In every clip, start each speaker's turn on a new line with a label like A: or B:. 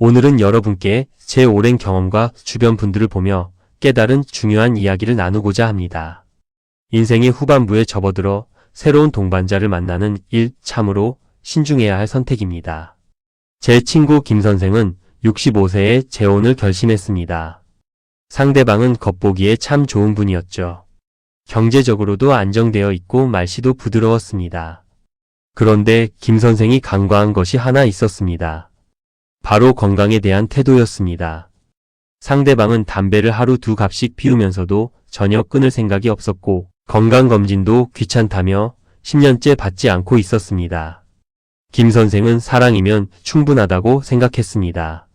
A: 오늘은 여러분께 제 오랜 경험과 주변 분들을 보며 깨달은 중요한 이야기를 나누고자 합니다. 인생의 후반부에 접어들어 새로운 동반자를 만나는 일 참으로 신중해야 할 선택입니다. 제 친구 김 선생은 65세에 재혼을 결심했습니다. 상대방은 겉보기에 참 좋은 분이었죠. 경제적으로도 안정되어 있고 말씨도 부드러웠습니다. 그런데 김 선생이 간과한 것이 하나 있었습니다. 바로 건강에 대한 태도였습니다. 상대방은 담배를 하루 2갑씩 피우면서도 전혀 끊을 생각이 없었고 건강검진도 귀찮다며 10년째 받지 않고 있었습니다. 김 선생은 사랑이면 충분하다고 생각했습니다.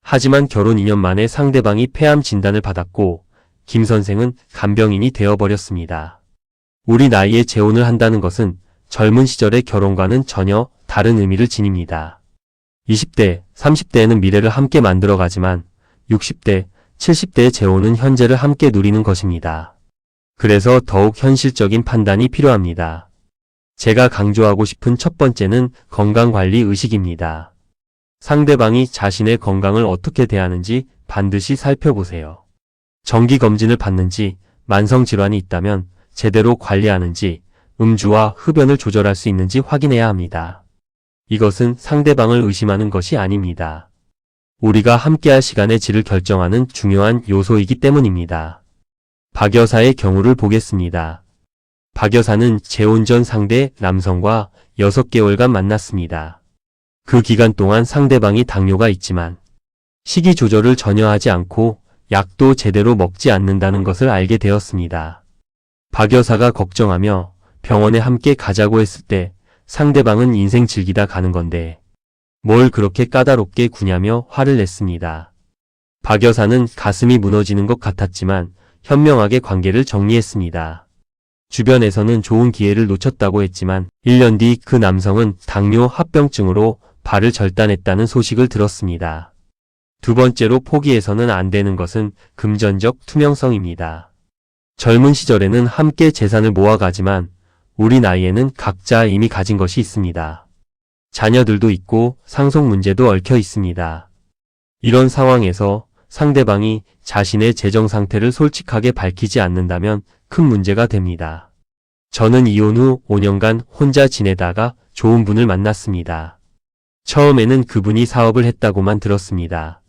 A: 하지만 결혼 2년 만에 상대방이 폐암 진단을 받았고 김 선생은 간병인이 되어버렸습니다. 우리 나이에 재혼을 한다는 것은 젊은 시절의 결혼과는 전혀 다른 의미를 지닙니다. 20대, 30대에는 미래를 함께 만들어가지만 60대, 70대의 재혼은 현재를 함께 누리는 것입니다. 그래서 더욱 현실적인 판단이 필요합니다. 제가 강조하고 싶은 첫 번째는 건강관리 의식입니다. 상대방이 자신의 건강을 어떻게 대하는지 반드시 살펴보세요. 정기검진을 받는지, 만성질환이 있다면 제대로 관리하는지, 음주와 흡연을 조절할 수 있는지 확인해야 합니다. 이것은 상대방을 의심하는 것이 아닙니다. 우리가 함께할 시간의 질을 결정하는 중요한 요소이기 때문입니다. 박 여사의 경우를 보겠습니다. 박 여사는 재혼 전 상대 남성과 6개월간 만났습니다. 그 기간 동안 상대방이 당뇨가 있지만 식이 조절을 전혀 하지 않고 약도 제대로 먹지 않는다는 것을 알게 되었습니다. 박 여사가 걱정하며 병원에 함께 가자고 했을 때 상대방은 인생 즐기다 가는 건데 뭘 그렇게 까다롭게 구냐며 화를 냈습니다. 박 여사는 가슴이 무너지는 것 같았지만 현명하게 관계를 정리했습니다. 주변에서는 좋은 기회를 놓쳤다고 했지만 1년 뒤 그 남성은 당뇨 합병증으로 발을 절단했다는 소식을 들었습니다. 두 번째로 포기해서는 안 되는 것은 금전적 투명성입니다. 젊은 시절에는 함께 재산을 모아가지만 우리 나이에는 각자 이미 가진 것이 있습니다. 자녀들도 있고 상속 문제도 얽혀 있습니다. 이런 상황에서 상대방이 자신의 재정 상태를 솔직하게 밝히지 않는다면 큰 문제가 됩니다. 저는 이혼 후 5년간 혼자 지내다가 좋은 분을 만났습니다. 처음에는 그분이 사업을 했다고만 들었습니다.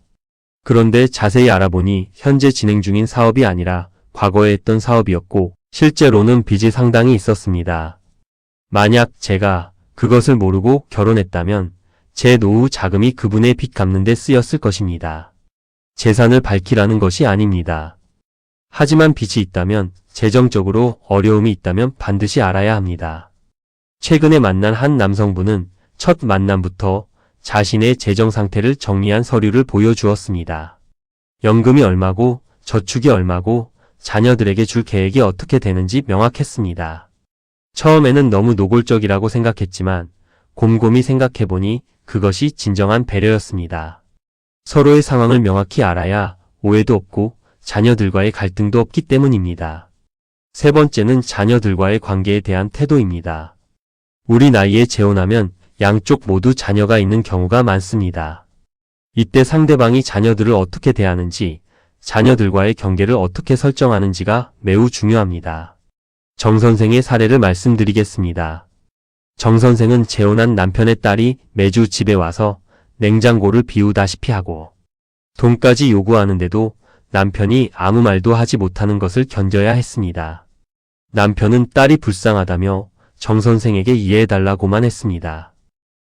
A: 그런데 자세히 알아보니 현재 진행 중인 사업이 아니라 과거에 했던 사업이었고 실제로는 빚이 상당히 있었습니다. 만약 제가 그것을 모르고 결혼했다면 제 노후 자금이 그분의 빚 갚는 데 쓰였을 것입니다. 재산을 밝히라는 것이 아닙니다. 하지만 빚이 있다면 재정적으로 어려움이 있다면 반드시 알아야 합니다. 최근에 만난 한 남성분은 첫 만남부터 자신의 재정 상태를 정리한 서류를 보여주었습니다. 연금이 얼마고 저축이 얼마고 자녀들에게 줄 계획이 어떻게 되는지 명확했습니다. 처음에는 너무 노골적이라고 생각했지만 곰곰이 생각해보니 그것이 진정한 배려였습니다. 서로의 상황을 명확히 알아야 오해도 없고 자녀들과의 갈등도 없기 때문입니다. 세 번째는 자녀들과의 관계에 대한 태도입니다. 우리 나이에 재혼하면 양쪽 모두 자녀가 있는 경우가 많습니다. 이때 상대방이 자녀들을 어떻게 대하는지, 자녀들과의 경계를 어떻게 설정하는지가 매우 중요합니다. 정 선생의 사례를 말씀드리겠습니다. 정 선생은 재혼한 남편의 딸이 매주 집에 와서 냉장고를 비우다시피 하고 돈까지 요구하는데도 남편이 아무 말도 하지 못하는 것을 견뎌야 했습니다. 남편은 딸이 불쌍하다며 정 선생에게 이해해달라고만 했습니다.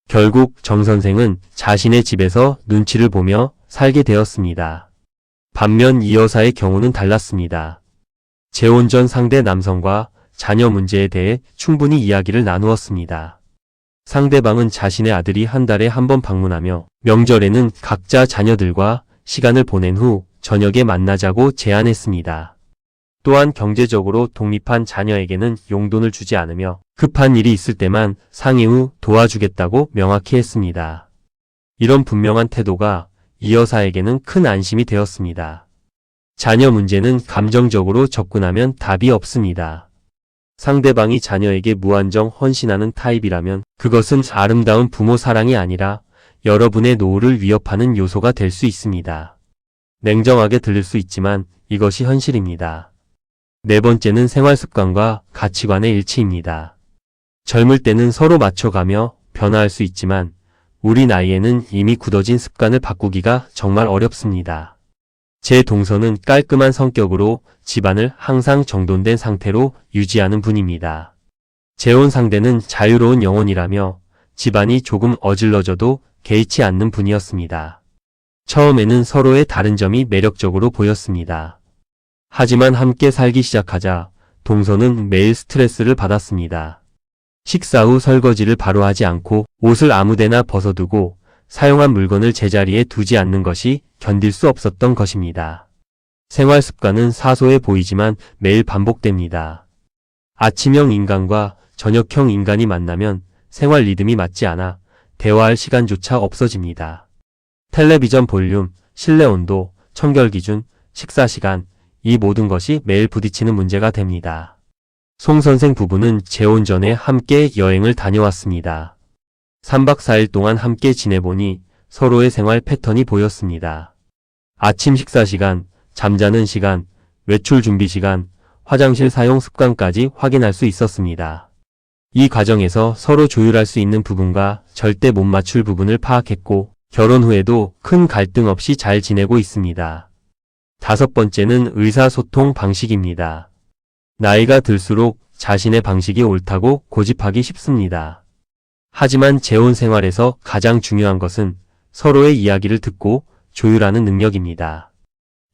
A: 결국 정 선생은 자신의 집에서 눈치를 보며 살게 되었습니다. 반면 이 여사의 경우는 달랐습니다. 재혼 전 상대 남성과 자녀 문제에 대해 충분히 이야기를 나누었습니다. 상대방은 자신의 아들이 한 달에 한 번 방문하며 명절에는 각자 자녀들과 시간을 보낸 후 저녁에 만나자고 제안했습니다. 또한 경제적으로 독립한 자녀에게는 용돈을 주지 않으며 급한 일이 있을 때만 상의 후 도와주겠다고 명확히 했습니다. 이런 분명한 태도가 이 여사에게는 큰 안심이 되었습니다. 자녀 문제는 감정적으로 접근하면 답이 없습니다. 상대방이 자녀에게 무한정 헌신하는 타입이라면 그것은 아름다운 부모 사랑이 아니라 여러분의 노후를 위협하는 요소가 될 수 있습니다. 냉정하게 들릴 수 있지만 이것이 현실입니다. 네 번째는 생활 습관과 가치관의 일치입니다. 젊을 때는 서로 맞춰가며 변화할 수 있지만 우리 나이에는 이미 굳어진 습관을 바꾸기가 정말 어렵습니다. 제 동서는 깔끔한 성격으로 집안을 항상 정돈된 상태로 유지하는 분입니다. 재혼 상대는 자유로운 영혼이라며 집안이 조금 어질러져도 개의치 않는 분이었습니다. 처음에는 서로의 다른 점이 매력적으로 보였습니다. 하지만 함께 살기 시작하자 동서는 매일 스트레스를 받았습니다. 식사 후 설거지를 바로 하지 않고 옷을 아무데나 벗어두고 사용한 물건을 제자리에 두지 않는 것이 견딜 수 없었던 것입니다. 생활 습관은 사소해 보이지만 매일 반복됩니다. 아침형 인간과 저녁형 인간이 만나면 생활 리듬이 맞지 않아 대화할 시간조차 없어집니다. 텔레비전 볼륨, 실내 온도, 청결 기준, 식사 시간, 이 모든 것이 매일 부딪히는 문제가 됩니다. 송 선생 부부는 재혼 전에 함께 여행을 다녀왔습니다. 3박 4일 동안 함께 지내보니 서로의 생활 패턴이 보였습니다. 아침 식사 시간, 잠자는 시간, 외출 준비 시간, 화장실 사용 습관까지 확인할 수 있었습니다. 이 과정에서 서로 조율할 수 있는 부분과 절대 못 맞출 부분을 파악했고 결혼 후에도 큰 갈등 없이 잘 지내고 있습니다. 다섯 번째는 의사소통 방식입니다. 나이가 들수록 자신의 방식이 옳다고 고집하기 쉽습니다. 하지만 재혼 생활에서 가장 중요한 것은 서로의 이야기를 듣고 조율하는 능력입니다.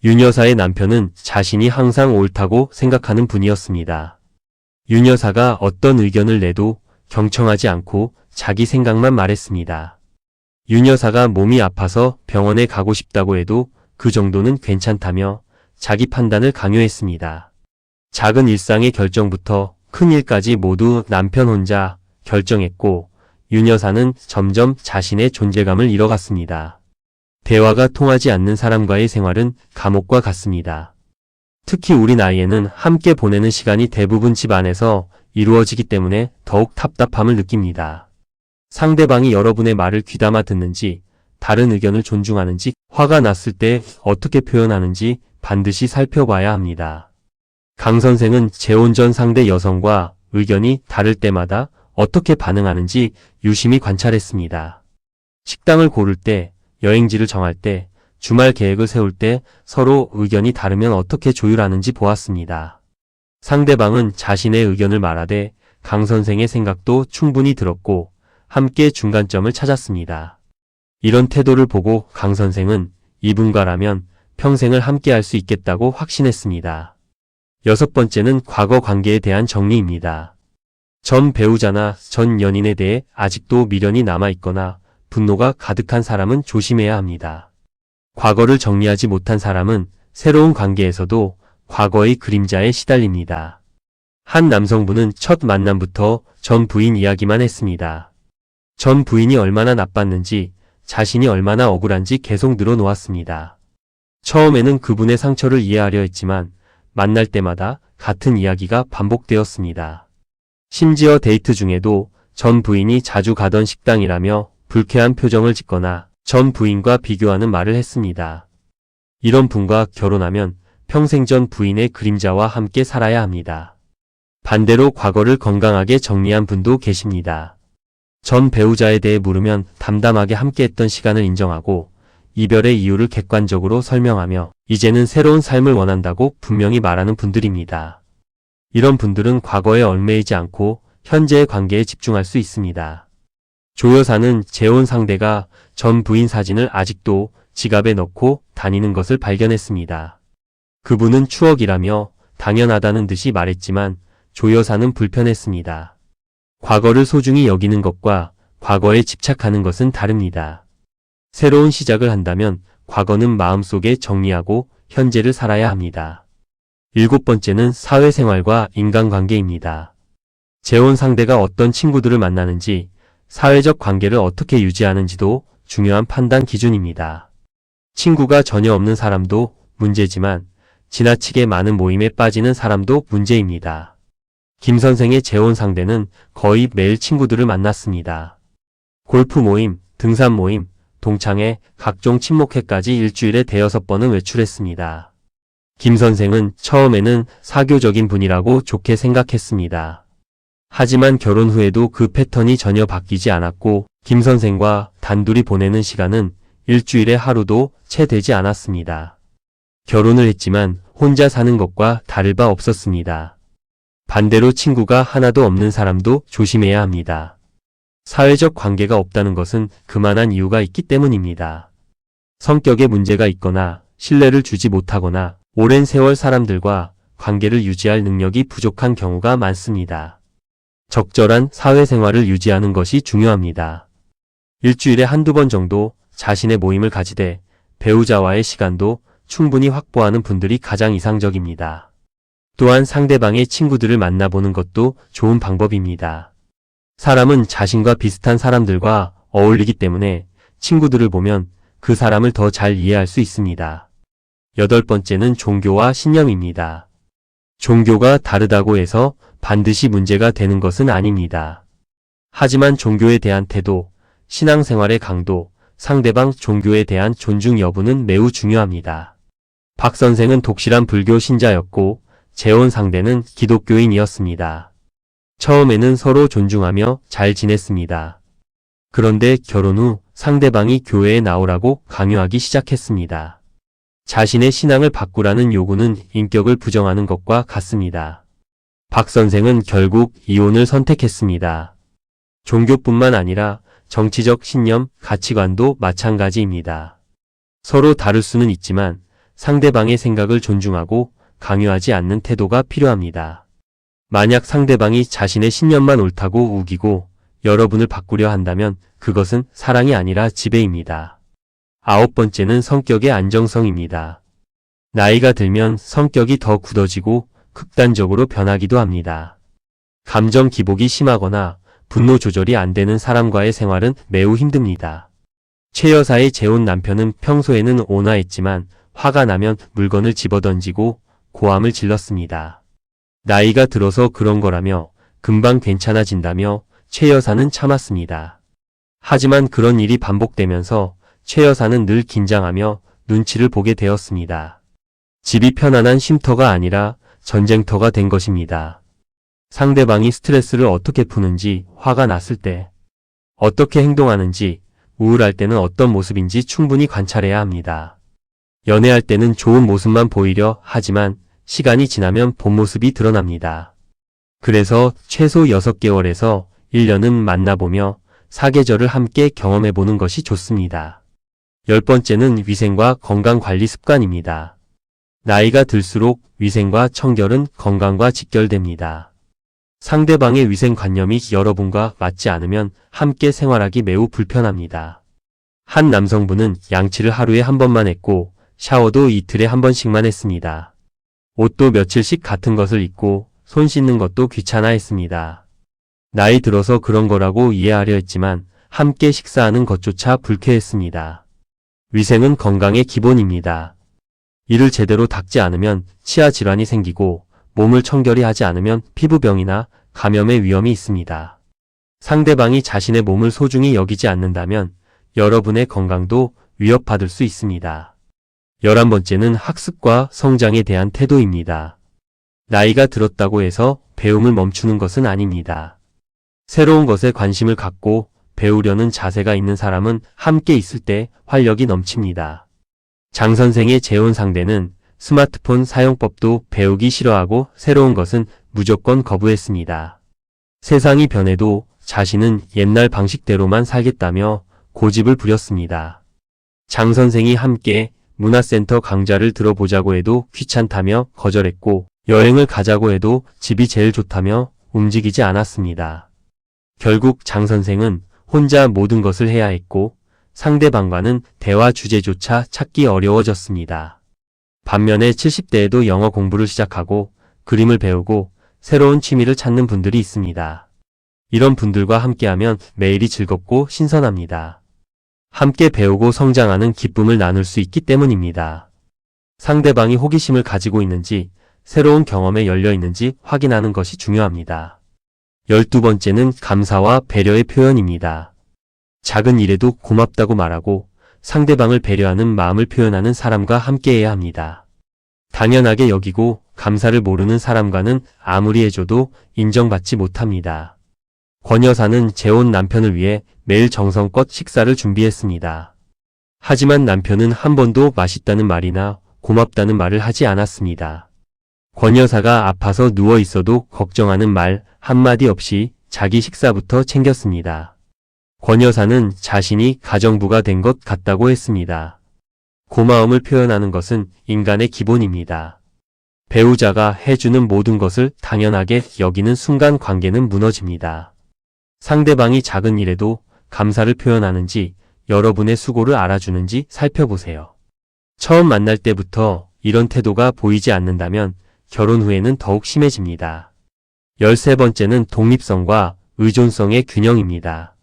A: 윤 여사의 남편은 자신이 항상 옳다고 생각하는 분이었습니다. 윤 여사가 어떤 의견을 내도 경청하지 않고 자기 생각만 말했습니다. 윤 여사가 몸이 아파서 병원에 가고 싶다고 해도 그 정도는 괜찮다며 자기 판단을 강요했습니다. 작은 일상의 결정부터 큰 일까지 모두 남편 혼자 결정했고 윤 여사는 점점 자신의 존재감을 잃어갔습니다. 대화가 통하지 않는 사람과의 생활은 감옥과 같습니다. 특히 우리 나이에는 함께 보내는 시간이 대부분 집 안에서 이루어지기 때문에 더욱 답답함을 느낍니다. 상대방이 여러분의 말을 귀담아 듣는지, 다른 의견을 존중하는지, 화가 났을 때 어떻게 표현하는지 반드시 살펴봐야 합니다. 강 선생은 재혼 전 상대 여성과 의견이 다를 때마다 어떻게 반응하는지 유심히 관찰했습니다. 식당을 고를 때, 여행지를 정할 때, 주말 계획을 세울 때 서로 의견이 다르면 어떻게 조율하는지 보았습니다. 상대방은 자신의 의견을 말하되 강 선생의 생각도 충분히 들었고 함께 중간점을 찾았습니다. 이런 태도를 보고 강 선생은 이분과라면 평생을 함께 할 수 있겠다고 확신했습니다. 여섯 번째는 과거 관계에 대한 정리입니다. 전 배우자나 전 연인에 대해 아직도 미련이 남아있거나 분노가 가득한 사람은 조심해야 합니다. 과거를 정리하지 못한 사람은 새로운 관계에서도 과거의 그림자에 시달립니다. 한 남성분은 첫 만남부터 전 부인 이야기만 했습니다. 전 부인이 얼마나 나빴는지, 자신이 얼마나 억울한지 계속 늘어놓았습니다. 처음에는 그분의 상처를 이해하려 했지만 만날 때마다 같은 이야기가 반복되었습니다. 심지어 데이트 중에도 전 부인이 자주 가던 식당이라며 불쾌한 표정을 짓거나 전 부인과 비교하는 말을 했습니다. 이런 분과 결혼하면 평생 전 부인의 그림자와 함께 살아야 합니다. 반대로 과거를 건강하게 정리한 분도 계십니다. 전 배우자에 대해 물으면 담담하게 함께했던 시간을 인정하고 이별의 이유를 객관적으로 설명하며 이제는 새로운 삶을 원한다고 분명히 말하는 분들입니다. 이런 분들은 과거에 얽매이지 않고 현재의 관계에 집중할 수 있습니다. 조 여사는 재혼 상대가 전 부인 사진을 아직도 지갑에 넣고 다니는 것을 발견했습니다. 그분은 추억이라며 당연하다는 듯이 말했지만 조 여사는 불편했습니다. 과거를 소중히 여기는 것과 과거에 집착하는 것은 다릅니다. 새로운 시작을 한다면 과거는 마음속에 정리하고 현재를 살아야 합니다. 일곱 번째는 사회생활과 인간관계입니다. 재혼 상대가 어떤 친구들을 만나는지, 사회적 관계를 어떻게 유지하는지도 중요한 판단 기준입니다. 친구가 전혀 없는 사람도 문제지만 지나치게 많은 모임에 빠지는 사람도 문제입니다. 김 선생의 재혼 상대는 거의 매일 친구들을 만났습니다. 골프 모임, 등산 모임, 동창회, 각종 친목회까지 일주일에 대여섯 번은 외출했습니다. 김 선생은 처음에는 사교적인 분이라고 좋게 생각했습니다. 하지만 결혼 후에도 그 패턴이 전혀 바뀌지 않았고 김 선생과 단둘이 보내는 시간은 일주일에 하루도 채 되지 않았습니다. 결혼을 했지만 혼자 사는 것과 다를 바 없었습니다. 반대로 친구가 하나도 없는 사람도 조심해야 합니다. 사회적 관계가 없다는 것은 그만한 이유가 있기 때문입니다. 성격에 문제가 있거나 신뢰를 주지 못하거나 오랜 세월 사람들과 관계를 유지할 능력이 부족한 경우가 많습니다. 적절한 사회생활을 유지하는 것이 중요합니다. 일주일에 한두 번 정도 자신의 모임을 가지되 배우자와의 시간도 충분히 확보하는 분들이 가장 이상적입니다. 또한 상대방의 친구들을 만나보는 것도 좋은 방법입니다. 사람은 자신과 비슷한 사람들과 어울리기 때문에 친구들을 보면 그 사람을 더 잘 이해할 수 있습니다. 8번째는 종교와 신념입니다. 종교가 다르다고 해서 반드시 문제가 되는 것은 아닙니다. 하지만 종교에 대한 태도, 신앙생활의 강도, 상대방 종교에 대한 존중 여부는 매우 중요합니다. 박 선생은 독실한 불교 신자였고 재혼 상대는 기독교인이었습니다. 처음에는 서로 존중하며 잘 지냈습니다. 그런데 결혼 후 상대방이 교회에 나오라고 강요하기 시작했습니다. 자신의 신앙을 바꾸라는 요구는 인격을 부정하는 것과 같습니다. 박 선생은 결국 이혼을 선택했습니다. 종교뿐만 아니라 정치적 신념, 가치관도 마찬가지입니다. 서로 다를 수는 있지만 상대방의 생각을 존중하고 강요하지 않는 태도가 필요합니다. 만약 상대방이 자신의 신념만 옳다고 우기고 여러분을 바꾸려 한다면 그것은 사랑이 아니라 지배입니다. 9번째는 성격의 안정성입니다. 나이가 들면 성격이 더 굳어지고 극단적으로 변하기도 합니다. 감정 기복이 심하거나 분노 조절이 안 되는 사람과의 생활은 매우 힘듭니다. 최 여사의 재혼 남편은 평소에는 온화했지만 화가 나면 물건을 집어던지고 고함을 질렀습니다. 나이가 들어서 그런 거라며 금방 괜찮아진다며 최 여사는 참았습니다. 하지만 그런 일이 반복되면서 최 여사는 늘 긴장하며 눈치를 보게 되었습니다. 집이 편안한 쉼터가 아니라 전쟁터가 된 것입니다. 상대방이 스트레스를 어떻게 푸는지, 화가 났을 때 어떻게 행동하는지, 우울할 때는 어떤 모습인지 충분히 관찰해야 합니다. 연애할 때는 좋은 모습만 보이려 하지만 시간이 지나면 본 모습이 드러납니다. 그래서 최소 6개월에서 1년은 만나보며 사계절을 함께 경험해보는 것이 좋습니다. 10번째는 위생과 건강관리 습관입니다. 나이가 들수록 위생과 청결은 건강과 직결됩니다. 상대방의 위생관념이 여러분과 맞지 않으면 함께 생활하기 매우 불편합니다. 한 남성분은 양치를 하루에 한 번만 했고 샤워도 이틀에 한 번씩만 했습니다. 옷도 며칠씩 같은 것을 입고 손 씻는 것도 귀찮아 했습니다. 나이 들어서 그런 거라고 이해하려 했지만 함께 식사하는 것조차 불쾌했습니다. 위생은 건강의 기본입니다. 이를 제대로 닦지 않으면 치아 질환이 생기고 몸을 청결히 하지 않으면 피부병이나 감염의 위험이 있습니다. 상대방이 자신의 몸을 소중히 여기지 않는다면 여러분의 건강도 위협받을 수 있습니다. 11번째는 학습과 성장에 대한 태도입니다. 나이가 들었다고 해서 배움을 멈추는 것은 아닙니다. 새로운 것에 관심을 갖고 배우려는 자세가 있는 사람은 함께 있을 때 활력이 넘칩니다. 장 선생의 재혼 상대는 스마트폰 사용법도 배우기 싫어하고 새로운 것은 무조건 거부했습니다. 세상이 변해도 자신은 옛날 방식대로만 살겠다며 고집을 부렸습니다. 장 선생이 함께 문화센터 강좌를 들어보자고 해도 귀찮다며 거절했고 여행을 가자고 해도 집이 제일 좋다며 움직이지 않았습니다. 결국 장 선생은 혼자 모든 것을 해야 했고 상대방과는 대화 주제조차 찾기 어려워졌습니다. 반면에 70대에도 영어 공부를 시작하고 그림을 배우고 새로운 취미를 찾는 분들이 있습니다. 이런 분들과 함께하면 매일이 즐겁고 신선합니다. 함께 배우고 성장하는 기쁨을 나눌 수 있기 때문입니다. 상대방이 호기심을 가지고 있는지 새로운 경험에 열려 있는지 확인하는 것이 중요합니다. 12번째는 감사와 배려의 표현입니다. 작은 일에도 고맙다고 말하고 상대방을 배려하는 마음을 표현하는 사람과 함께해야 합니다. 당연하게 여기고 감사를 모르는 사람과는 아무리 해줘도 인정받지 못합니다. 권 여사는 재혼 남편을 위해 매일 정성껏 식사를 준비했습니다. 하지만 남편은 한 번도 맛있다는 말이나 고맙다는 말을 하지 않았습니다. 권 여사가 아파서 누워 있어도 걱정하는 말 한마디 없이 자기 식사부터 챙겼습니다. 권 여사는 자신이 가정부가 된 것 같다고 했습니다. 고마움을 표현하는 것은 인간의 기본입니다. 배우자가 해주는 모든 것을 당연하게 여기는 순간 관계는 무너집니다. 상대방이 작은 일에도 감사를 표현하는지 여러분의 수고를 알아주는지 살펴보세요. 처음 만날 때부터 이런 태도가 보이지 않는다면 결혼 후에는 더욱 심해집니다. 13번째는 독립성과 의존성의 균형입니다.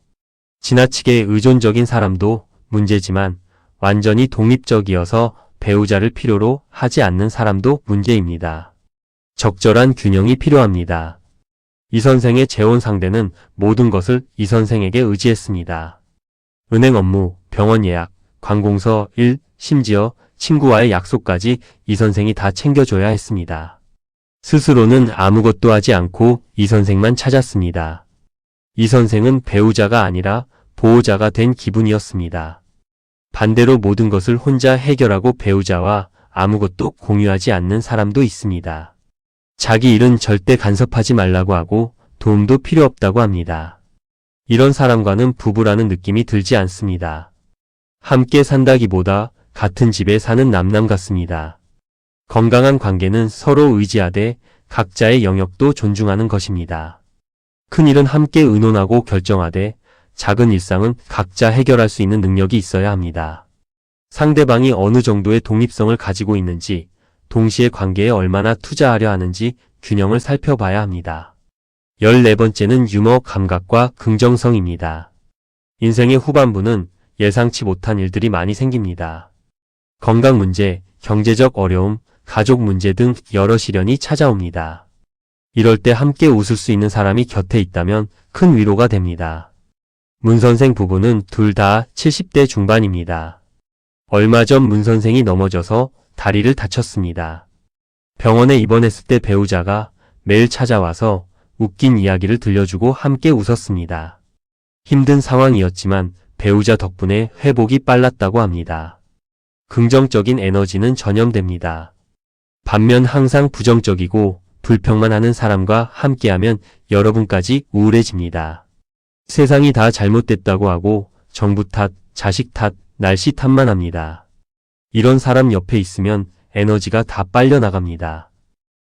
A: 지나치게 의존적인 사람도 문제지만 완전히 독립적이어서 배우자를 필요로 하지 않는 사람도 문제입니다. 적절한 균형이 필요합니다. 이 선생의 재혼 상대는 모든 것을 이 선생에게 의지했습니다. 은행 업무, 병원 예약, 관공서 일, 심지어 친구와의 약속까지 이 선생이 다 챙겨줘야 했습니다. 스스로는 아무것도 하지 않고 이 선생만 찾았습니다. 이 선생은 배우자가 아니라 보호자가 된 기분이었습니다. 반대로 모든 것을 혼자 해결하고 배우자와 아무것도 공유하지 않는 사람도 있습니다. 자기 일은 절대 간섭하지 말라고 하고 도움도 필요 없다고 합니다. 이런 사람과는 부부라는 느낌이 들지 않습니다. 함께 산다기보다 같은 집에 사는 남남 같습니다. 건강한 관계는 서로 의지하되 각자의 영역도 존중하는 것입니다. 큰 일은 함께 의논하고 결정하되 작은 일상은 각자 해결할 수 있는 능력이 있어야 합니다. 상대방이 어느 정도의 독립성을 가지고 있는지, 동시에 관계에 얼마나 투자하려 하는지 균형을 살펴봐야 합니다. 14번째는 유머 감각과 긍정성입니다. 인생의 후반부는 예상치 못한 일들이 많이 생깁니다. 건강 문제, 경제적 어려움, 가족 문제 등 여러 시련이 찾아옵니다. 이럴 때 함께 웃을 수 있는 사람이 곁에 있다면 큰 위로가 됩니다. 문 선생 부부는 둘 다 70대 중반입니다. 얼마 전 문 선생이 넘어져서 다리를 다쳤습니다. 병원에 입원했을 때 배우자가 매일 찾아와서 웃긴 이야기를 들려주고 함께 웃었습니다. 힘든 상황이었지만 배우자 덕분에 회복이 빨랐다고 합니다. 긍정적인 에너지는 전염됩니다. 반면 항상 부정적이고 불평만 하는 사람과 함께하면 여러분까지 우울해집니다. 세상이 다 잘못됐다고 하고 정부 탓, 자식 탓, 날씨 탓만 합니다. 이런 사람 옆에 있으면 에너지가 다 빨려나갑니다.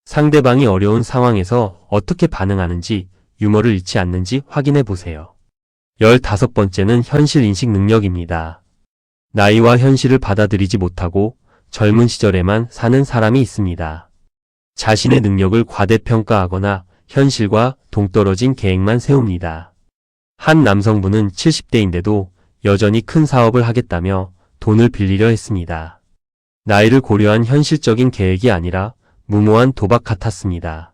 A: 상대방이 어려운 상황에서 어떻게 반응하는지, 유머를 잃지 않는지 확인해 보세요. 15번째는 현실인식 능력입니다. 나이와 현실을 받아들이지 못하고 젊은 시절에만 사는 사람이 있습니다. 자신의 능력을 과대평가하거나 현실과 동떨어진 계획만 세웁니다. 한 남성분은 70대인데도 여전히 큰 사업을 하겠다며 돈을 빌리려 했습니다. 나이를 고려한 현실적인 계획이 아니라 무모한 도박 같았습니다.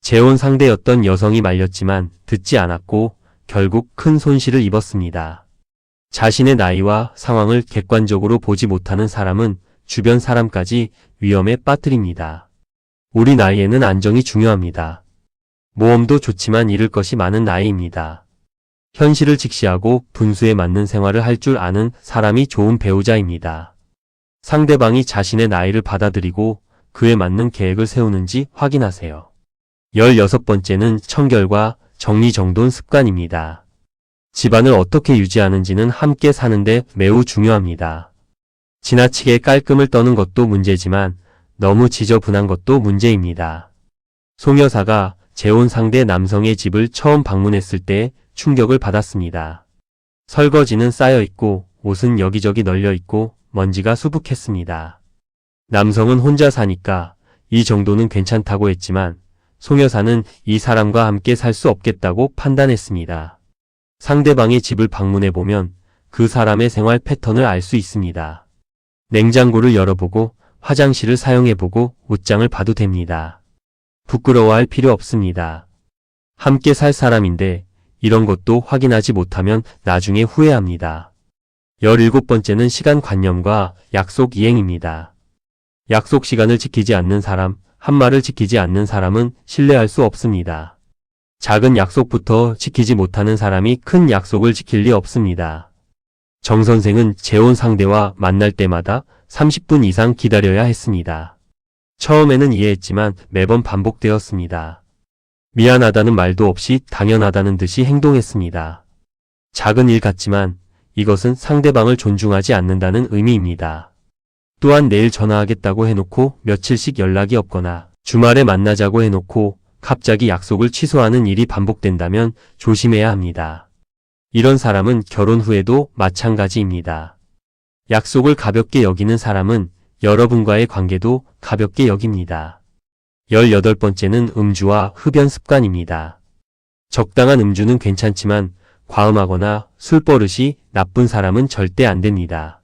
A: 재혼 상대였던 여성이 말렸지만 듣지 않았고 결국 큰 손실을 입었습니다. 자신의 나이와 상황을 객관적으로 보지 못하는 사람은 주변 사람까지 위험에 빠뜨립니다. 우리 나이에는 안정이 중요합니다. 모험도 좋지만 잃을 것이 많은 나이입니다. 현실을 직시하고 분수에 맞는 생활을 할 줄 아는 사람이 좋은 배우자입니다. 상대방이 자신의 나이를 받아들이고 그에 맞는 계획을 세우는지 확인하세요. 16번째는 청결과 정리정돈 습관입니다. 집안을 어떻게 유지하는지는 함께 사는데 매우 중요합니다. 지나치게 깔끔을 떠는 것도 문제지만 너무 지저분한 것도 문제입니다. 송 여사가 재혼 상대 남성의 집을 처음 방문했을 때 충격을 받았습니다. 설거지는 쌓여 있고 옷은 여기저기 널려 있고 먼지가 수북했습니다. 남성은 혼자 사니까 이 정도는 괜찮다고 했지만 송 여사는 이 사람과 함께 살 수 없겠다고 판단했습니다. 상대방의 집을 방문해 보면 그 사람의 생활 패턴을 알 수 있습니다. 냉장고를 열어보고 화장실을 사용해보고 옷장을 봐도 됩니다. 부끄러워할 필요 없습니다. 함께 살 사람인데 이런 것도 확인하지 못하면 나중에 후회합니다. 17번째는 시간관념과 약속 이행입니다. 약속 시간을 지키지 않는 사람, 한 말을 지키지 않는 사람은 신뢰할 수 없습니다. 작은 약속부터 지키지 못하는 사람이 큰 약속을 지킬 리 없습니다. 정 선생은 재혼 상대와 만날 때마다 30분 이상 기다려야 했습니다. 처음에는 이해했지만 매번 반복되었습니다. 미안하다는 말도 없이 당연하다는 듯이 행동했습니다. 작은 일 같지만 이것은 상대방을 존중하지 않는다는 의미입니다. 또한 내일 전화하겠다고 해놓고 며칠씩 연락이 없거나 주말에 만나자고 해놓고 갑자기 약속을 취소하는 일이 반복된다면 조심해야 합니다. 이런 사람은 결혼 후에도 마찬가지입니다. 약속을 가볍게 여기는 사람은 여러분과의 관계도 가볍게 여깁니다. 18번째는 음주와 흡연 습관입니다. 적당한 음주는 괜찮지만 과음하거나 술버릇이 나쁜 사람은 절대 안 됩니다.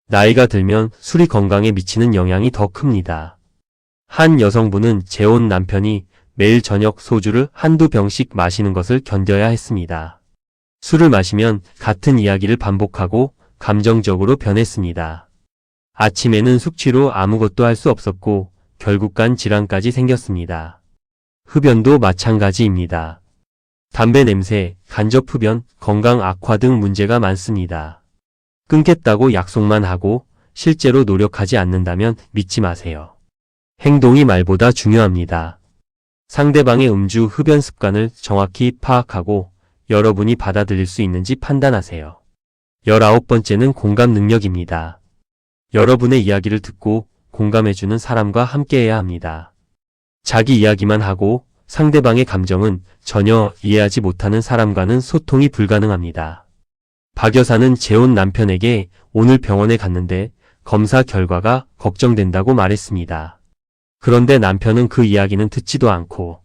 A: 나이가 들면 술이 건강에 미치는 영향이 더 큽니다. 한 여성분은 재혼 남편이 매일 저녁 소주를 한두 병씩 마시는 것을 견뎌야 했습니다. 술을 마시면 같은 이야기를 반복하고 감정적으로 변했습니다. 아침에는 숙취로 아무것도 할 수 없었고 결국 간 질환까지 생겼습니다. 흡연도 마찬가지입니다. 담배 냄새, 간접 흡연, 건강 악화 등 문제가 많습니다. 끊겠다고 약속만 하고 실제로 노력하지 않는다면 믿지 마세요. 행동이 말보다 중요합니다. 상대방의 음주, 흡연 습관을 정확히 파악하고 여러분이 받아들일 수 있는지 판단하세요. 19번째는 공감 능력입니다. 여러분의 이야기를 듣고 공감해주는 사람과 함께해야 합니다. 자기 이야기만 하고 상대방의 감정은 전혀 이해하지 못하는 사람과는 소통이 불가능합니다. 박 여사는 재혼 남편에게 오늘 병원에 갔는데 검사 결과가 걱정된다고 말했습니다. 그런데 남편은 그 이야기는 듣지도 않고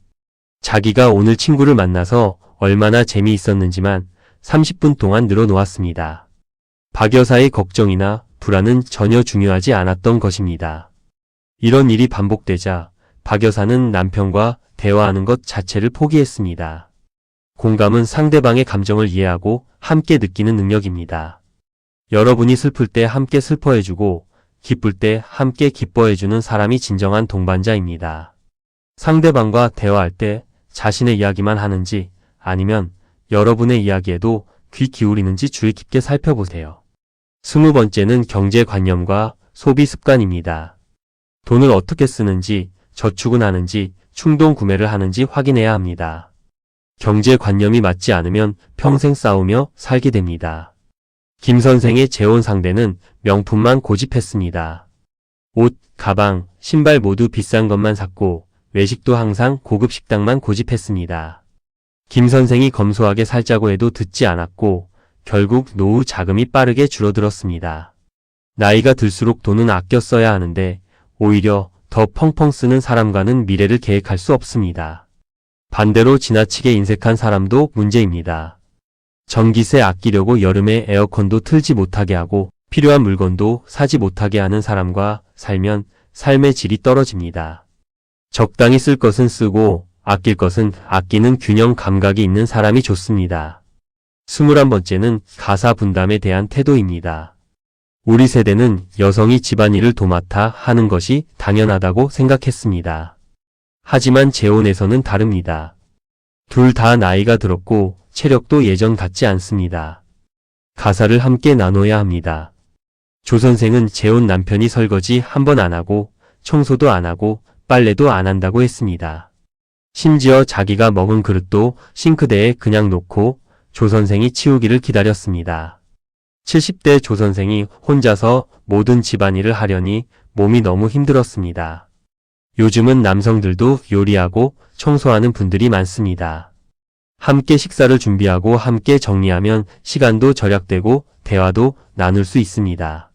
A: 자기가 오늘 친구를 만나서 얼마나 재미있었는지만 30분 동안 늘어놓았습니다. 박 여사의 걱정이나 불안은 전혀 중요하지 않았던 것입니다. 이런 일이 반복되자 박 여사는 남편과 대화하는 것 자체를 포기했습니다. 공감은 상대방의 감정을 이해하고 함께 느끼는 능력입니다. 여러분이 슬플 때 함께 슬퍼해주고 기쁠 때 함께 기뻐해주는 사람이 진정한 동반자입니다. 상대방과 대화할 때 자신의 이야기만 하는지 아니면 여러분의 이야기에도 귀 기울이는지 주의 깊게 살펴보세요. 20번째는 경제관념과 소비 습관입니다. 돈을 어떻게 쓰는지, 저축은 하는지, 충동 구매를 하는지 확인해야 합니다. 경제관념이 맞지 않으면 평생 싸우며 살게 됩니다. 김 선생의 재혼 상대는 명품만 고집했습니다. 옷, 가방, 신발 모두 비싼 것만 샀고 외식도 항상 고급 식당만 고집했습니다. 김 선생이 검소하게 살자고 해도 듣지 않았고 결국 노후 자금이 빠르게 줄어들었습니다. 나이가 들수록 돈은 아껴 써야 하는데 오히려 더 펑펑 쓰는 사람과는 미래를 계획할 수 없습니다. 반대로 지나치게 인색한 사람도 문제입니다. 전기세 아끼려고 여름에 에어컨도 틀지 못하게 하고 필요한 물건도 사지 못하게 하는 사람과 살면 삶의 질이 떨어집니다. 적당히 쓸 것은 쓰고 아낄 것은 아끼는 균형 감각이 있는 사람이 좋습니다. 21번째는 가사 분담에 대한 태도입니다. 우리 세대는 여성이 집안일을 도맡아 하는 것이 당연하다고 생각했습니다. 하지만 재혼에서는 다릅니다. 둘 다 나이가 들었고 체력도 예전 같지 않습니다. 가사를 함께 나눠야 합니다. 조 선생은 재혼 남편이 설거지 한 번 안 하고 청소도 안 하고 빨래도 안 한다고 했습니다. 심지어 자기가 먹은 그릇도 싱크대에 그냥 놓고 조 선생이 치우기를 기다렸습니다. 70대 조 선생이 혼자서 모든 집안일을 하려니 몸이 너무 힘들었습니다. 요즘은 남성들도 요리하고 청소하는 분들이 많습니다. 함께 식사를 준비하고 함께 정리하면 시간도 절약되고 대화도 나눌 수 있습니다.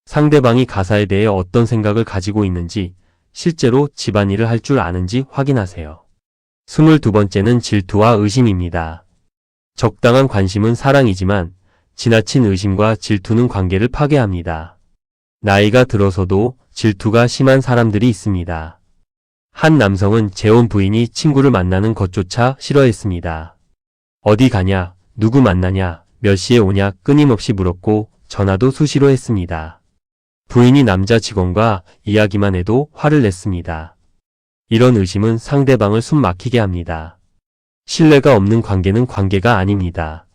A: 상대방이 가사에 대해 어떤 생각을 가지고 있는지 실제로 집안일을 할 줄 아는지 확인하세요. 22번째는 질투와 의심입니다. 적당한 관심은 사랑이지만 지나친 의심과 질투는 관계를 파괴합니다. 나이가 들어서도 질투가 심한 사람들이 있습니다. 한 남성은 재혼 부인이 친구를 만나는 것조차 싫어했습니다. 어디 가냐, 누구 만나냐, 몇 시에 오냐 끊임없이 물었고 전화도 수시로 했습니다. 부인이 남자 직원과 이야기만 해도 화를 냈습니다. 이런 의심은 상대방을 숨 막히게 합니다. 신뢰가 없는 관계는 관계가 아닙니다.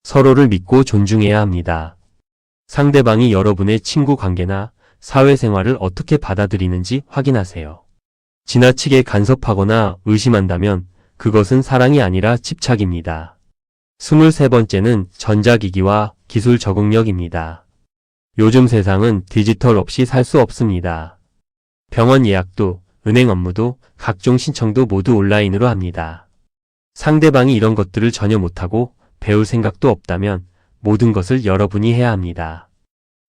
A: 서로를 믿고 존중해야 합니다. 상대방이 여러분의 친구 관계나 사회생활을 어떻게 받아들이는지 확인하세요. 지나치게 간섭하거나 의심한다면 그것은 사랑이 아니라 집착입니다. 23번째는 전자기기와 기술 적응력입니다. 요즘 세상은 디지털 없이 살 수 없습니다. 병원 예약도, 은행 업무도, 각종 신청도 모두 온라인으로 합니다. 상대방이 이런 것들을 전혀 못하고 배울 생각도 없다면 모든 것을 여러분이 해야 합니다.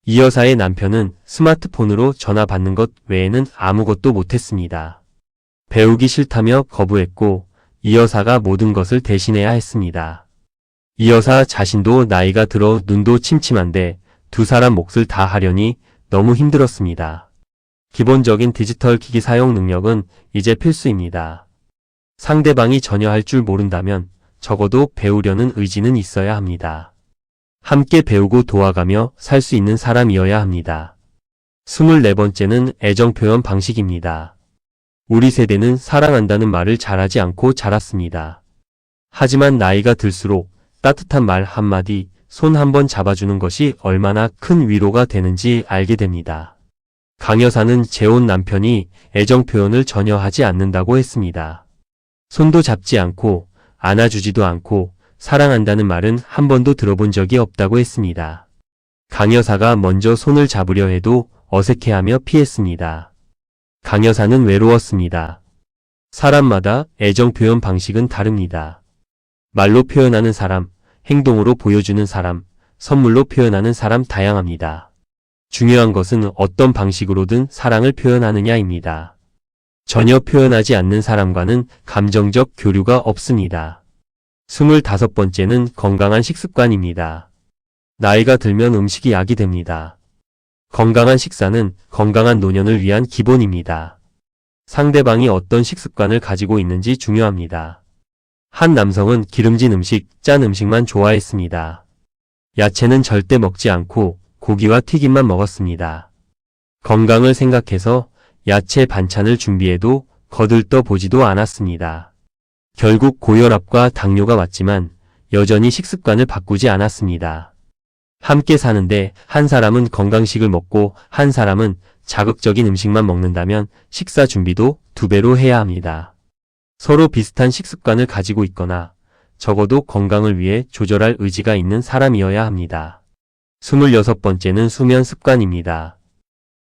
A: 이 여사의 남편은 스마트폰으로 전화 받는 것 외에는 아무것도 못했습니다. 배우기 싫다며 거부했고 이 여사가 모든 것을 대신해야 했습니다. 이 여사 자신도 나이가 들어 눈도 침침한데 두 사람 몫을 다 하려니 너무 힘들었습니다. 기본적인 디지털 기기 사용 능력은 이제 필수입니다. 상대방이 전혀 할 줄 모른다면 적어도 배우려는 의지는 있어야 합니다. 함께 배우고 도와가며 살 수 있는 사람이어야 합니다. 24번째는 애정 표현 방식입니다. 우리 세대는 사랑한다는 말을 잘하지 않고 자랐습니다. 하지만 나이가 들수록 따뜻한 말 한마디, 손 한번 잡아주는 것이 얼마나 큰 위로가 되는지 알게 됩니다. 강 여사는 재혼 남편이 애정 표현을 전혀 하지 않는다고 했습니다. 손도 잡지 않고 안아주지도 않고 사랑한다는 말은 한 번도 들어본 적이 없다고 했습니다. 강 여사가 먼저 손을 잡으려 해도 어색해하며 피했습니다. 강 여사는 외로웠습니다. 사람마다 애정 표현 방식은 다릅니다. 말로 표현하는 사람, 행동으로 보여주는 사람, 선물로 표현하는 사람 다양합니다. 중요한 것은 어떤 방식으로든 사랑을 표현하느냐입니다. 전혀 표현하지 않는 사람과는 감정적 교류가 없습니다. 25번째는 건강한 식습관입니다. 나이가 들면 음식이 약이 됩니다. 건강한 식사는 건강한 노년을 위한 기본입니다. 상대방이 어떤 식습관을 가지고 있는지 중요합니다. 한 남성은 기름진 음식, 짠 음식만 좋아했습니다. 야채는 절대 먹지 않고 고기와 튀김만 먹었습니다. 건강을 생각해서 야채 반찬을 준비해도 거들떠 보지도 않았습니다. 결국 고혈압과 당뇨가 왔지만 여전히 식습관을 바꾸지 않았습니다. 함께 사는데 한 사람은 건강식을 먹고 한 사람은 자극적인 음식만 먹는다면 식사 준비도 2배로 해야 합니다. 서로 비슷한 식습관을 가지고 있거나 적어도 건강을 위해 조절할 의지가 있는 사람이어야 합니다. 26번째는 수면 습관입니다.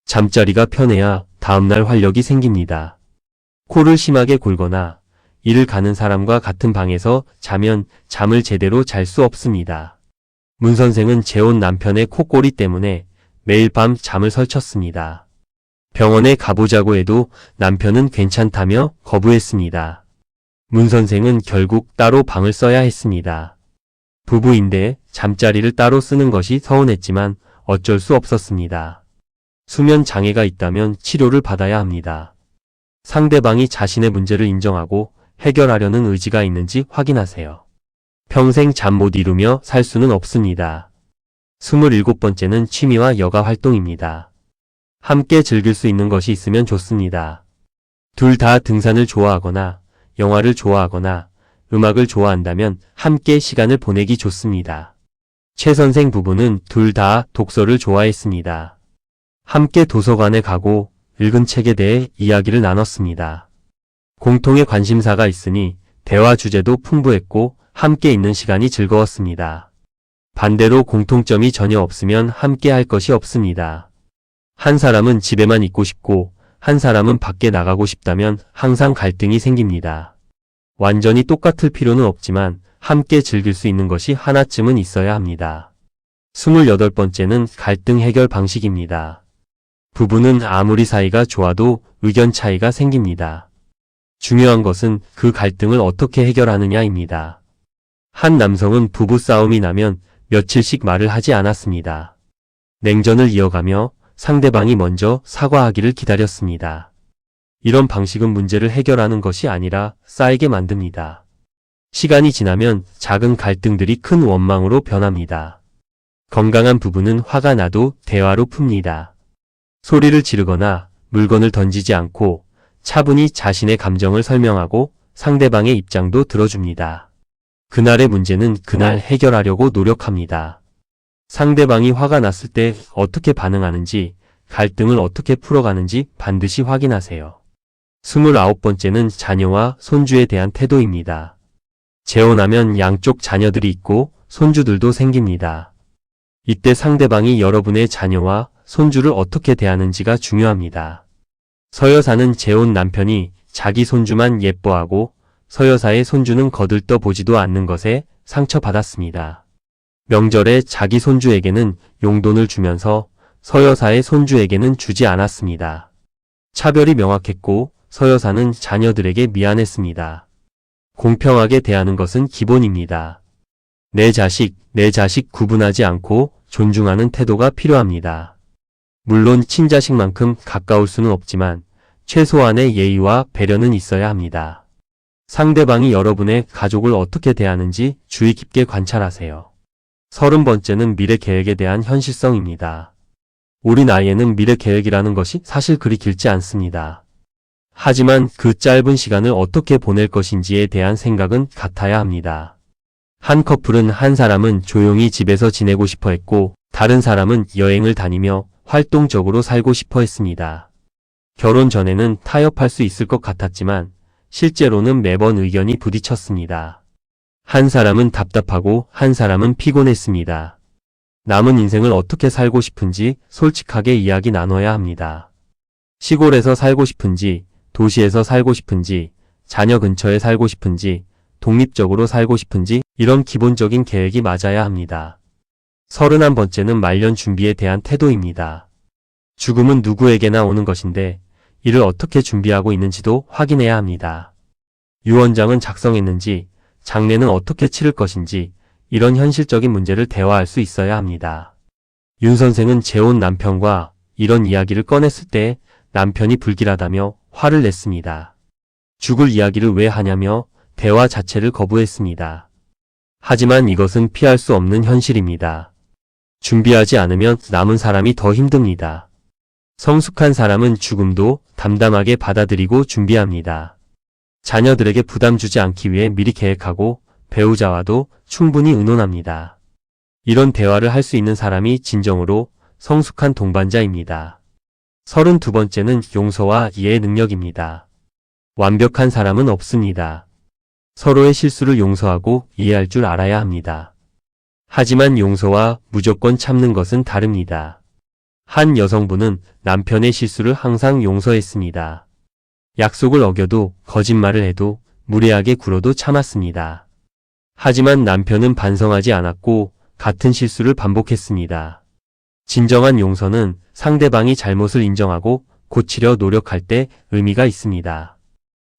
A: 잠자리가 편해야 다음날 활력이 생깁니다. 코를 심하게 골거나 일을 가는 사람과 같은 방에서 자면 잠을 제대로 잘 수 없습니다. 문 선생은 재혼 남편의 코골이 때문에 매일 밤 잠을 설쳤습니다. 병원에 가보자고 해도 남편은 괜찮다며 거부했습니다. 문 선생은 결국 따로 방을 써야 했습니다. 부부인데 잠자리를 따로 쓰는 것이 서운했지만 어쩔 수 없었습니다. 수면 장애가 있다면 치료를 받아야 합니다. 상대방이 자신의 문제를 인정하고 해결하려는 의지가 있는지 확인하세요. 평생 잠 못 이루며 살 수는 없습니다. 27번째는 취미와 여가 활동입니다. 함께 즐길 수 있는 것이 있으면 좋습니다. 둘 다 등산을 좋아하거나 영화를 좋아하거나 음악을 좋아한다면 함께 시간을 보내기 좋습니다. 최 선생 부부는 둘 다 독서를 좋아했습니다. 함께 도서관에 가고 읽은 책에 대해 이야기를 나눴습니다. 공통의 관심사가 있으니 대화 주제도 풍부했고 함께 있는 시간이 즐거웠습니다. 반대로 공통점이 전혀 없으면 함께 할 것이 없습니다. 한 사람은 집에만 있고 싶고 한 사람은 밖에 나가고 싶다면 항상 갈등이 생깁니다. 완전히 똑같을 필요는 없지만 함께 즐길 수 있는 것이 하나쯤은 있어야 합니다. 28번째는 갈등 해결 방식입니다. 부부는 아무리 사이가 좋아도 의견 차이가 생깁니다. 중요한 것은 그 갈등을 어떻게 해결하느냐입니다. 한 남성은 부부 싸움이 나면 며칠씩 말을 하지 않았습니다. 냉전을 이어가며 상대방이 먼저 사과하기를 기다렸습니다. 이런 방식은 문제를 해결하는 것이 아니라 쌓이게 만듭니다. 시간이 지나면 작은 갈등들이 큰 원망으로 변합니다. 건강한 부부는 화가 나도 대화로 풉니다. 소리를 지르거나 물건을 던지지 않고 차분히 자신의 감정을 설명하고 상대방의 입장도 들어줍니다. 그날의 문제는 그날 해결하려고 노력합니다. 상대방이 화가 났을 때 어떻게 반응하는지, 갈등을 어떻게 풀어가는지 반드시 확인하세요. 29번째는 자녀와 손주에 대한 태도입니다. 재혼하면 양쪽 자녀들이 있고 손주들도 생깁니다. 이때 상대방이 여러분의 자녀와 손주를 어떻게 대하는지가 중요합니다. 서여사는 재혼 남편이 자기 손주만 예뻐하고 서여사의 손주는 거들떠 보지도 않는 것에 상처받았습니다. 명절에 자기 손주에게는 용돈을 주면서 서여사의 손주에게는 주지 않았습니다. 차별이 명확했고 서여사는 자녀들에게 미안했습니다. 공평하게 대하는 것은 기본입니다. 내 자식 구분하지 않고 존중하는 태도가 필요합니다. 물론 친자식만큼 가까울 수는 없지만 최소한의 예의와 배려는 있어야 합니다. 상대방이 여러분의 가족을 어떻게 대하는지 주의 깊게 관찰하세요. 30번째는 미래 계획에 대한 현실성입니다. 우리 나이에는 미래 계획이라는 것이 사실 그리 길지 않습니다. 하지만 그 짧은 시간을 어떻게 보낼 것인지에 대한 생각은 같아야 합니다. 한 커플은 한 사람은 조용히 집에서 지내고 싶어 했고 다른 사람은 여행을 다니며 활동적으로 살고 싶어 했습니다. 결혼 전에는 타협할 수 있을 것 같았지만 실제로는 매번 의견이 부딪혔습니다. 한 사람은 답답하고 한 사람은 피곤했습니다. 남은 인생을 어떻게 살고 싶은지 솔직하게 이야기 나눠야 합니다. 시골에서 살고 싶은지, 도시에서 살고 싶은지, 자녀 근처에 살고 싶은지, 독립적으로 살고 싶은지 이런 기본적인 계획이 맞아야 합니다. 31번째는 말년 준비에 대한 태도입니다. 죽음은 누구에게나 오는 것인데 이를 어떻게 준비하고 있는지도 확인해야 합니다. 유언장은 작성했는지, 장례는 어떻게 치를 것인지 이런 현실적인 문제를 대화할 수 있어야 합니다. 윤 선생은 재혼 남편과 이런 이야기를 꺼냈을 때 남편이 불길하다며 화를 냈습니다. 죽을 이야기를 왜 하냐며 대화 자체를 거부했습니다. 하지만 이것은 피할 수 없는 현실입니다. 준비하지 않으면 남은 사람이 더 힘듭니다. 성숙한 사람은 죽음도 담담하게 받아들이고 준비합니다. 자녀들에게 부담 주지 않기 위해 미리 계획하고 배우자와도 충분히 의논합니다. 이런 대화를 할 수 있는 사람이 진정으로 성숙한 동반자입니다. 32번째는 용서와 이해의 능력입니다. 완벽한 사람은 없습니다. 서로의 실수를 용서하고 이해할 줄 알아야 합니다. 하지만 용서와 무조건 참는 것은 다릅니다. 한 여성분은 남편의 실수를 항상 용서했습니다. 약속을 어겨도 거짓말을 해도 무례하게 굴어도 참았습니다. 하지만 남편은 반성하지 않았고 같은 실수를 반복했습니다. 진정한 용서는 상대방이 잘못을 인정하고 고치려 노력할 때 의미가 있습니다.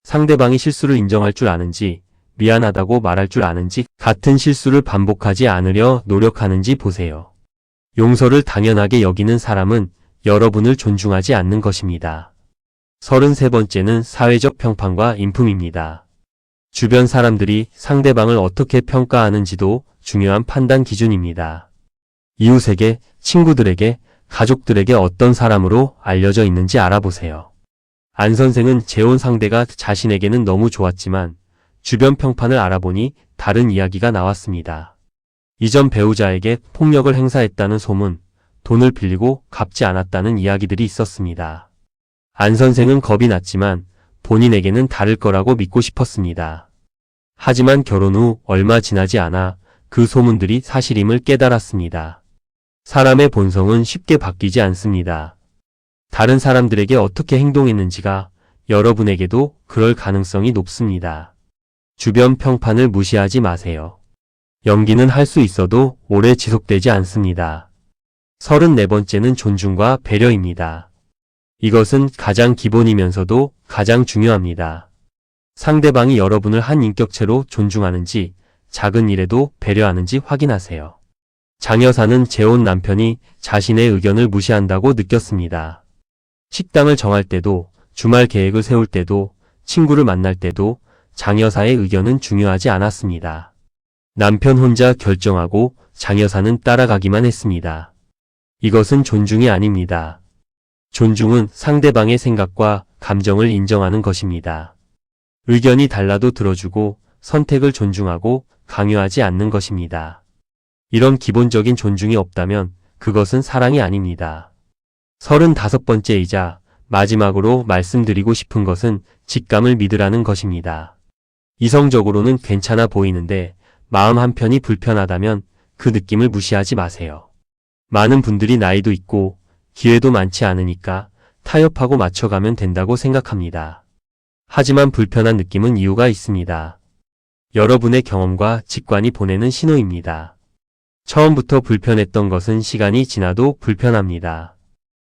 A: 상대방이 실수를 인정할 줄 아는지, 미안하다고 말할 줄 아는지, 같은 실수를 반복하지 않으려 노력하는지 보세요. 용서를 당연하게 여기는 사람은 여러분을 존중하지 않는 것입니다. 33번째는 사회적 평판과 인품입니다. 주변 사람들이 상대방을 어떻게 평가하는지도 중요한 판단 기준입니다. 이웃에게, 친구들에게, 가족들에게 어떤 사람으로 알려져 있는지 알아보세요. 안 선생은 재혼 상대가 자신에게는 너무 좋았지만 주변 평판을 알아보니 다른 이야기가 나왔습니다. 이전 배우자에게 폭력을 행사했다는 소문, 돈을 빌리고 갚지 않았다는 이야기들이 있었습니다. 안 선생은 겁이 났지만 본인에게는 다를 거라고 믿고 싶었습니다. 하지만 결혼 후 얼마 지나지 않아 그 소문들이 사실임을 깨달았습니다. 사람의 본성은 쉽게 바뀌지 않습니다. 다른 사람들에게 어떻게 행동했는지가 여러분에게도 그럴 가능성이 높습니다. 주변 평판을 무시하지 마세요. 연기는 할 수 있어도 오래 지속되지 않습니다. 34번째는 존중과 배려입니다. 이것은 가장 기본이면서도 가장 중요합니다. 상대방이 여러분을 한 인격체로 존중하는지, 작은 일에도 배려하는지 확인하세요. 장여사는 재혼 남편이 자신의 의견을 무시한다고 느꼈습니다. 식당을 정할 때도, 주말 계획을 세울 때도, 친구를 만날 때도 장여사의 의견은 중요하지 않았습니다. 남편 혼자 결정하고 장여사는 따라가기만 했습니다. 이것은 존중이 아닙니다. 존중은 상대방의 생각과 감정을 인정하는 것입니다. 의견이 달라도 들어주고 선택을 존중하고 강요하지 않는 것입니다. 이런 기본적인 존중이 없다면 그것은 사랑이 아닙니다. 35번째이자 마지막으로 말씀드리고 싶은 것은 직감을 믿으라는 것입니다. 이성적으로는 괜찮아 보이는데 마음 한편이 불편하다면 그 느낌을 무시하지 마세요. 많은 분들이 나이도 있고 기회도 많지 않으니까 타협하고 맞춰가면 된다고 생각합니다. 하지만 불편한 느낌은 이유가 있습니다. 여러분의 경험과 직관이 보내는 신호입니다. 처음부터 불편했던 것은 시간이 지나도 불편합니다.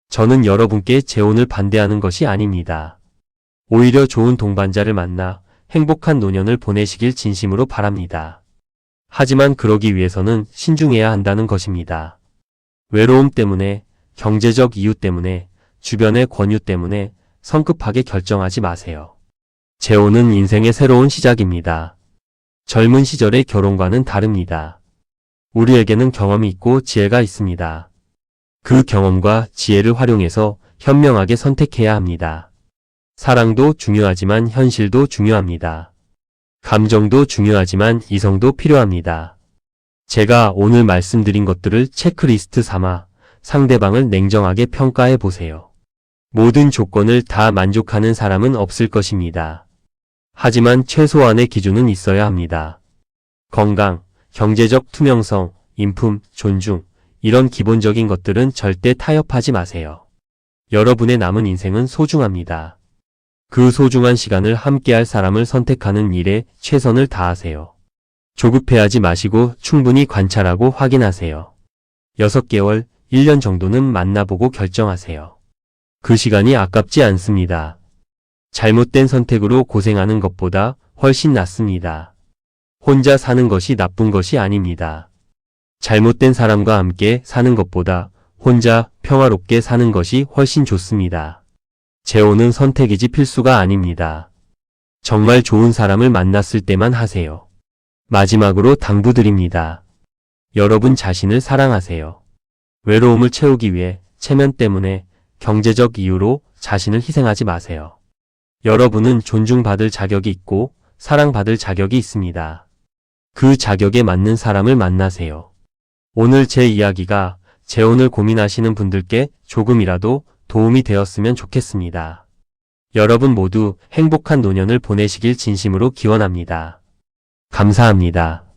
A: 저는 여러분께 재혼을 반대하는 것이 아닙니다. 오히려 좋은 동반자를 만나 행복한 노년을 보내시길 진심으로 바랍니다. 하지만 그러기 위해서는 신중해야 한다는 것입니다. 외로움 때문에, 경제적 이유 때문에, 주변의 권유 때문에 성급하게 결정하지 마세요. 재혼은 인생의 새로운 시작입니다. 젊은 시절의 결혼과는 다릅니다. 우리에게는 경험이 있고 지혜가 있습니다. 그 경험과 지혜를 활용해서 현명하게 선택해야 합니다. 사랑도 중요하지만 현실도 중요합니다. 감정도 중요하지만 이성도 필요합니다. 제가 오늘 말씀드린 것들을 체크리스트 삼아 상대방을 냉정하게 평가해 보세요. 모든 조건을 다 만족하는 사람은 없을 것입니다. 하지만 최소한의 기준은 있어야 합니다. 건강, 경제적 투명성, 인품, 존중, 이런 기본적인 것들은 절대 타협하지 마세요. 여러분의 남은 인생은 소중합니다. 그 소중한 시간을 함께할 사람을 선택하는 일에 최선을 다하세요. 조급해하지 마시고 충분히 관찰하고 확인하세요. 6개월, 1년 정도는 만나보고 결정하세요. 그 시간이 아깝지 않습니다. 잘못된 선택으로 고생하는 것보다 훨씬 낫습니다. 혼자 사는 것이 나쁜 것이 아닙니다. 잘못된 사람과 함께 사는 것보다 혼자 평화롭게 사는 것이 훨씬 좋습니다. 재혼은 선택이지 필수가 아닙니다. 정말 좋은 사람을 만났을 때만 하세요. 마지막으로 당부드립니다. 여러분 자신을 사랑하세요. 외로움을 채우기 위해 체면 때문에 경제적 이유로 자신을 희생하지 마세요. 여러분은 존중받을 자격이 있고 사랑받을 자격이 있습니다. 그 자격에 맞는 사람을 만나세요. 오늘 제 이야기가 재혼을 고민하시는 분들께 조금이라도 도움이 되었으면 좋겠습니다. 여러분 모두 행복한 노년을 보내시길 진심으로 기원합니다. 감사합니다.